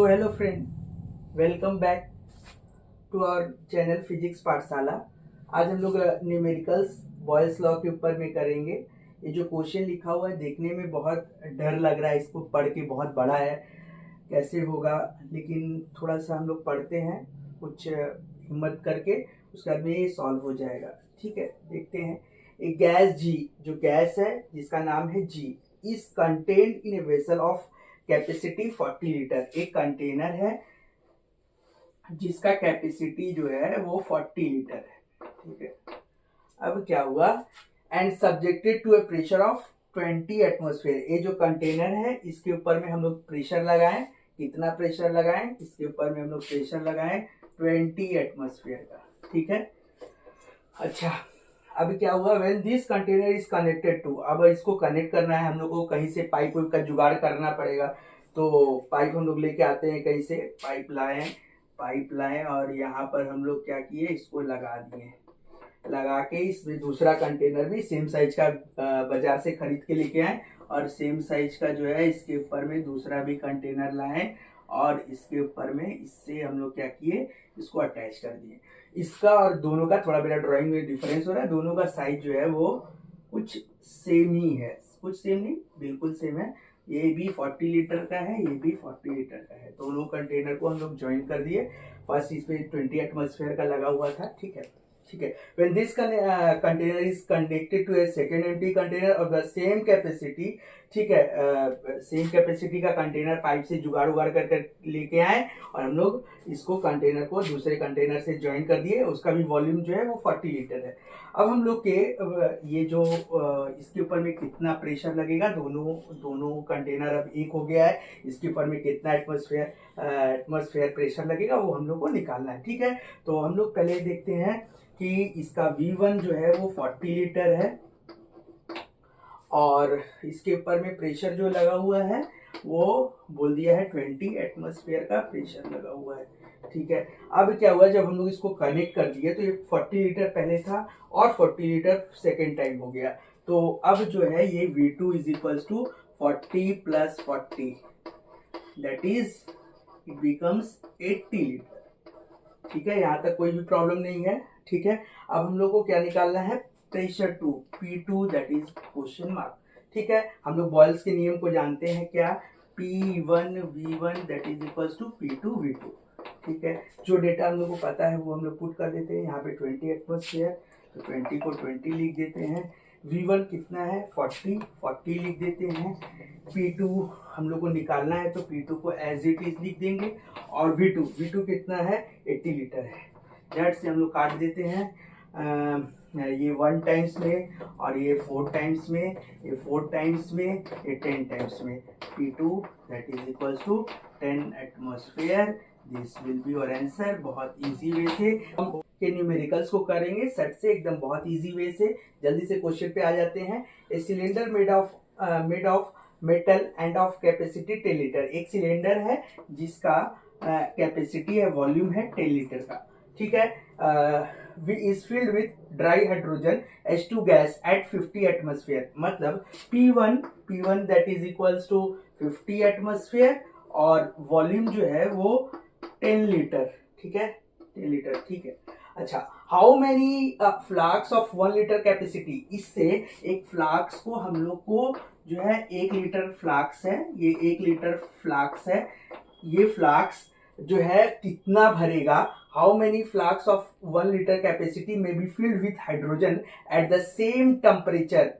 Hello friend, welcome back to our channel physics Pathshala. आज हम लोग न्यूमेरिकल्स बॉयल्स लॉ के ऊपर में करेंगे। ये जो क्वेश्चन लिखा हुआ है देखने में बहुत डर लग रहा है, इसको पढ़ के बहुत बड़ा है, कैसे होगा, लेकिन थोड़ा सा हम लोग पढ़ते हैं कुछ हिम्मत करके, उसके बाद में ये सॉल्व हो जाएगा। ठीक है, देखते हैं। एक गैस जी, जो गैस है जिसका नाम है G, is contained in a vessel of capacity 40 litre. एक कंटेनर है जिसका कैपेसिटी जो है वो 40 लीटर है। ठीक है, अब क्या हुआ, and subjected to a pressure of 20 atmosphere. ये जो कंटेनर है इसके ऊपर में हम लोग प्रेशर लगाएं। कितना प्रेशर लगाएं? इसके ऊपर में हम लोग प्रेशर लगाएं 20 एटमोसफेयर का। ठीक है, अच्छा अब क्या हुआ, when this container is connected to, अब इसको कनेक्ट करना है हम लोग को, कहीं से पाइप का जुगाड़ करना पड़ेगा। तो पाइप हम लोग लेके आते हैं कहीं से, पाइप लाएं और यहाँ पर हम लोग क्या किए, इसको लगा दिए। लगा के इसमें दूसरा कंटेनर भी सेम साइज का बाजार से खरीद के लेके आए, और सेम साइज का जो है इसके ऊपर में दूसरा भी कंटेनर लाए, और इसके ऊपर में इससे हम लोग क्या किए, इसको अटैच कर दिए। इसका और दोनों का थोड़ा मेरा ड्राइंग में डिफरेंस हो रहा है, दोनों का साइज जो है वो कुछ सेम ही है, कुछ सेम नहीं, बिल्कुल सेम है। ये भी 40 लीटर का है, ये भी 40 लीटर का है। दोनों कंटेनर को हम लोग ज्वाइन कर दिए। फर्स्ट इस पे 20 एटमॉस्फेयर का लगा हुआ था। ठीक है, when this container is connected to a second empty container of the same capacity, ठीक है, सेम कैपेसिटी का कंटेनर पाइप से जुगाड़ उगाड़ कर लेके आए, और हम लोग इसको कंटेनर को दूसरे कंटेनर से ज्वाइन कर दिए। उसका भी वॉल्यूम जो है वो 40 लीटर है। अब हम लोग के ये जो इसके ऊपर में कितना प्रेशर लगेगा, दोनों कंटेनर अब एक हो गया है, इसके ऊपर में कितना एटमॉस्फेयर प्रेशर लगेगा वो हम लोग को निकालना है। ठीक है, तो हम लोग पहले देखते हैं कि इसका V1 जो है वो 40 लीटर है, और इसके ऊपर में प्रेशर जो लगा हुआ है वो बोल दिया है 20 एटमॉस्फेयर का प्रेशर लगा हुआ है। ठीक है, अब क्या हुआ, जब हम लोग इसको कनेक्ट कर दिए तो ये 40 लीटर पहले था और 40 लीटर सेकेंड टाइम हो गया। तो अब जो है ये V2 is equals to 40 plus 40, that is it becomes 80 litre. ठीक है, यहाँ तक कोई भी प्रॉब्लम नहीं है। ठीक है, अब हम लोग को क्या निकालना है, pressure two P2, that is question mark. ठीक है, हम लोग बॉयल्स के नियम को जानते हैं, क्या, P1 V1 that is equals to P2 V2। ठीक है, जो डेटा हम लोग को पता है वो हम लोग पुट कर देते हैं। यहाँ पे 20 एटमॉस्फेयर, तो 20 को 20 लिख देते हैं। V1 कितना है, 40 लिख देते हैं। P2 हम लोग को निकालना है, तो P2 को एज इट इज लिख देंगे, और V2 कितना है, 80 लीटर है। जेड से हम लोग काट देते हैं, ये 1 टाइम्स में, और ये 4 टाइम्स में, ये 4 टाइम्स में, ये 10 टाइम्स में। P2 that is equals to 10 atmosphere. This will be your answer. बहुत इजी वे से हम के न्यूमेरिकल्स को करेंगे, सेट से एकदम बहुत इजी वे से। जल्दी से क्वेश्चन पे आ जाते हैं। A cylinder made of metal end of capacity 10 litre. एक सिलेंडर है जिसका कैपेसिटी है, वॉल्यूम है 10 लीटर का। ठीक है, is filled with dry hydrogen H2 gas at 50 atmosphere. मतलब P1 that is equals to 50 atmosphere, और वॉल्यूम जो है वो 10 लीटर। ठीक है, 10 लीटर। ठीक है, अच्छा, how many flask of 1 litre capacity. इससे एक फ्लास्क को हम लोग को जो है 1 लीटर फ्लास्क है, ये 1 लीटर फ्लास्क है, ये फ्लास्क जो है कितना भरेगा, how many flask of 1 litre capacity में be filled with hydrogen at the same temperature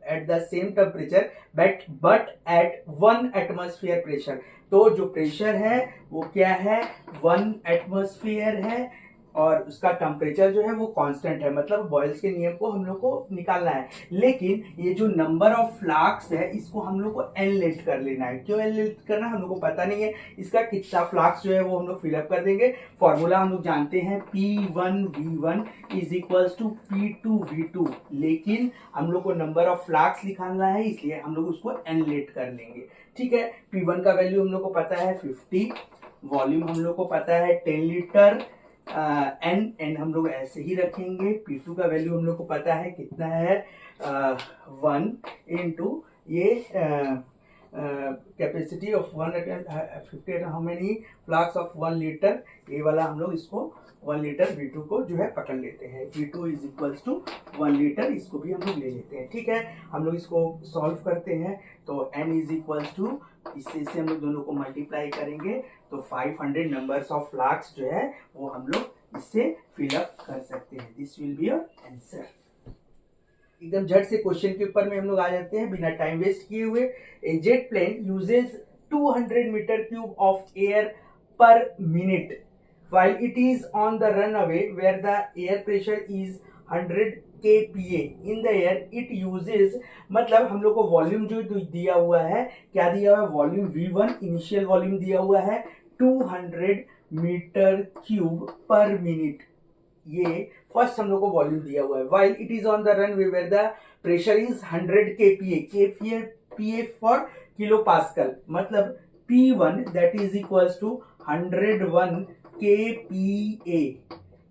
but at 1 atmosphere pressure. तो जो प्रेशर है वो क्या है, 1 एटमॉस्फेयर है, और उसका टेम्परेचर जो है वो कांस्टेंट है। मतलब बॉयल्स के नियम को हम लोग को निकालना है, लेकिन ये जो नंबर ऑफ फ्लास्क है इसको हम लोग को एन लेट कर लेना है। क्यों एन लेट करना, हम लोग को पता नहीं है। इसका कितना फ्लास्क जो है वो हम लोग फिलअप कर देंगे। फॉर्मूला हम लोग जानते हैं, P1 V1 is equals to P2 V2, लेकिन हम लोग को नंबर ऑफ फ्लास्क निकालना है, इसलिए हम लोग उसको एन लेट कर लेंगे। ठीक है, P1 का वैल्यू हम लोग को पता है 50, वॉल्यूम हम लोग को पता है 10 लीटर, एन हम लोग ऐसे ही रखेंगे। P2 का वैल्यू हम लोग को पता है कितना है, 1 इंटू ये capacity of 150 how many flask of 1 litre, ये वाला हम लोग इसको 1 लीटर V2 को जो है पकड़ लेते हैं। V2 is equals to 1 litre, इसको भी हम लोग ले लेते हैं। ठीक है, हम लोग इसको सॉल्व करते हैं तो n इज इक्वल्स टू, इससे हम लोग दोनों को मल्टीप्लाई करेंगे तो 500 नंबर्स ऑफ फ्लास्क जो है वो हम लोग इससे फिलअप कर सकते हैं। This will be your answer. एकदम झट से क्वेश्चन के ऊपर में हम लोग आ जाते हैं बिना टाइम वेस्ट किए हुए। A jet plane uses 200 metre cube of air per minute while it is on the runaway where the air pressure is 100 kPa in the air it uses, मतलब हम लोग को वॉल्यूम जो दिया हुआ है, क्या दिया हुआ है, वॉल्यूम V1 इनिशियल वॉल्यूम दिया हुआ है 200 मीटर क्यूब पर मिनट, ये फर्स्ट हम लोग को वॉल्यूम दिया हुआ है। while it is on the runway where the pressure is 100 kPa, kPa for kilo pascal, मतलब P1 that is equals to 101 kPa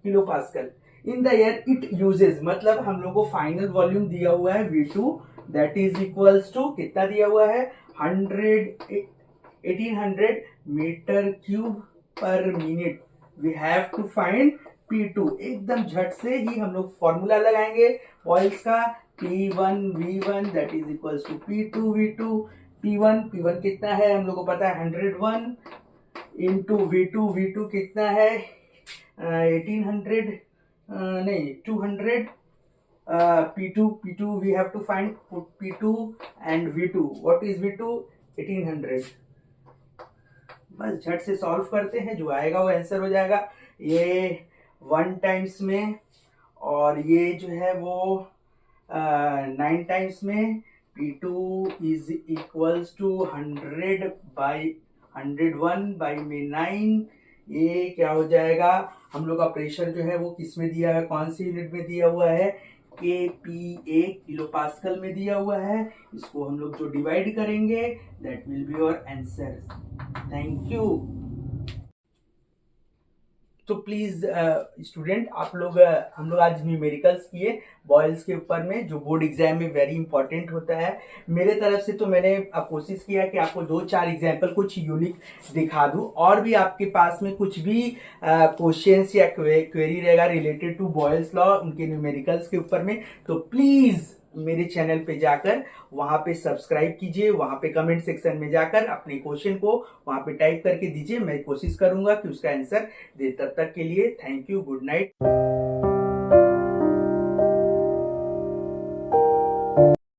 kilo pascal in the air it uses, मतलब हम लोग को फाइनल वॉल्यूम दिया हुआ है V2 that is equals to कितना दिया हुआ है 1800 metre cube per minute. We have to find P2। एकदम झट से ही हम लोग फॉर्मूला लगाएंगे बॉयल्स का, P1 V1 that is equals to P2 V2। P1 कितना है हम लोग को पता है 101 इंटू V2 कितना है 1800 नहीं 200। P2 we have to find P2 and V2। what is V2? 1800। बस झट से सॉल्व करते हैं, जो आएगा वो आंसर हो जाएगा। ये 1 टाइम्स में और ये जो है वो 9 टाइम्स में। P2 is equals to 100 by 101 by में 9, ये क्या हो जाएगा, हम लोग का प्रेशर जो है वो किस में दिया है, कौन सी यूनिट में दिया हुआ है, kPa किलो पास्कल में दिया हुआ है। इसको हम लोग जो डिवाइड करेंगे that will be your answer. Thank you. तो प्लीज स्टूडेंट आप लोग हम लोग आज न्यूमेरिकल्स किए बॉयल्स के ऊपर में, जो बोर्ड एग्जाम में वेरी इंपॉर्टेंट होता है। मेरे तरफ से तो मैंने कोशिश किया कि आपको 2-4 एग्जाम्पल कुछ यूनिक दिखा दूं, और भी आपके पास में कुछ भी क्वेश्चंस या क्वेरी रहेगा रिलेटेड टू बॉयल्स लॉ उनके न्यूमेरिकल्स के ऊपर में, तो प्लीज मेरे चैनल पे जाकर वहां पे सब्सक्राइब कीजिए, वहां पे कमेंट सेक्शन में जाकर अपने क्वेश्चन को वहां पे टाइप करके दीजिए, मैं कोशिश करूंगा कि उसका आंसर दे। तब तक के लिए थैंक यू, गुड नाइट।